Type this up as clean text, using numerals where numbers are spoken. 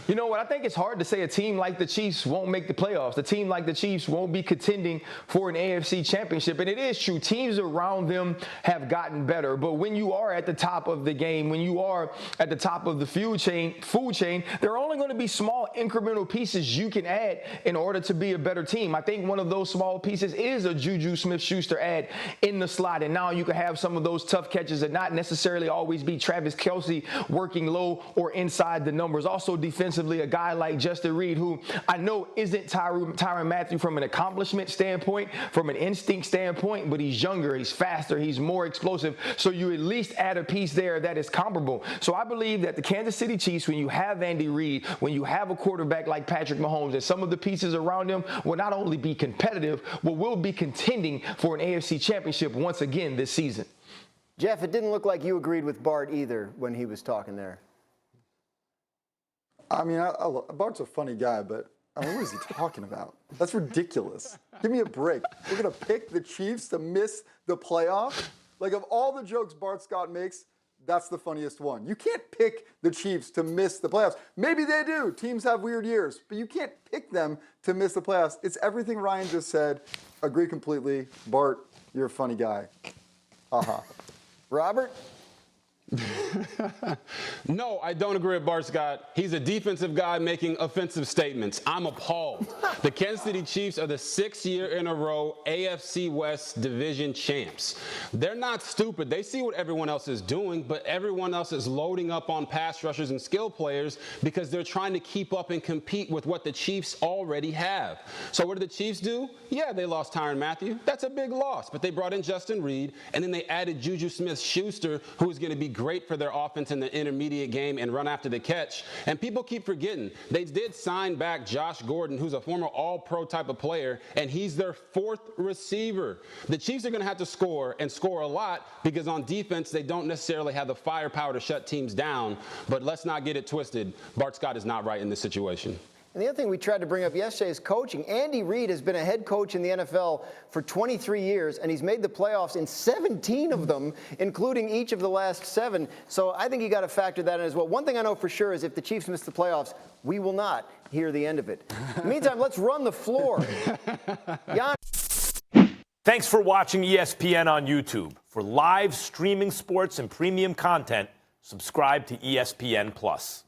You know what? I think it's hard to say a team like the Chiefs won't make the playoffs. A team like the Chiefs won't be contending for an AFC championship. And it is true. Teams around them have gotten better. But when you are at the top of the game, when you are at the top of the food chain, there are only going to be small incremental pieces you can add in order to be a better team. I think one of those small pieces is a Juju Smith-Schuster add in the slot. And now you can have some of those tough catches and not necessarily always be Travis Kelce working low or inside the numbers. Also defensively, a guy like Justin Reed, who I know isn't Tyrann Mathieu from an accomplishment standpoint, from an instinct standpoint, but he's younger, he's faster, he's more explosive. So you at least add a piece there that is comparable. So I believe that the Kansas City Chiefs, when you have Andy Reid, when you have a quarterback like Patrick Mahomes, and some of the pieces around him will not only be competitive, but will be contending for an AFC championship once again this season. Jeff, it didn't look like you agreed with Bart either when he was talking there. I mean, Bart's a funny guy, but I mean, what is he talking about? That's ridiculous. Give me a break. We're going to pick the Chiefs to miss the playoffs? Like, of all the jokes Bart Scott makes, that's the funniest one. You can't pick the Chiefs to miss the playoffs. Maybe they do. Teams have weird years, but you can't pick them to miss the playoffs. It's everything Ryan just said. Agree completely. Bart, you're a funny guy. Haha. Robert? No, I don't agree with Bart Scott. He's a defensive guy making offensive statements. I'm appalled. The Kansas City Chiefs are the 6th year in a row AFC West division champs. They're not stupid. They see what everyone else is doing, but everyone else is loading up on pass rushers and skill players because they're trying to keep up and compete with what the Chiefs already have. So what did the Chiefs do? Yeah, they lost Tyrann Mathieu. That's a big loss, but they brought in Justin Reed, and then they added Juju Smith-Schuster, who is going to be great for their offense in the intermediate game and run after the catch. And people keep forgetting, they did sign back Josh Gordon, who's a former all-pro type of player, and he's their 4th receiver. The Chiefs are going to have to score and score a lot because on defense, they don't necessarily have the firepower to shut teams down. But let's not get it twisted. Bart Scott is not right in this situation. And the other thing we tried to bring up yesterday is coaching. Andy Reid has been a head coach in the NFL for 23 years, and he's made the playoffs in 17 of them, including each of the last 7. So I think you got to factor that in as well. One thing I know for sure is if the Chiefs miss the playoffs, we will not hear the end of it. In the meantime, let's run the floor. Thanks for watching ESPN on YouTube. For live streaming sports and premium content, subscribe to ESPN+.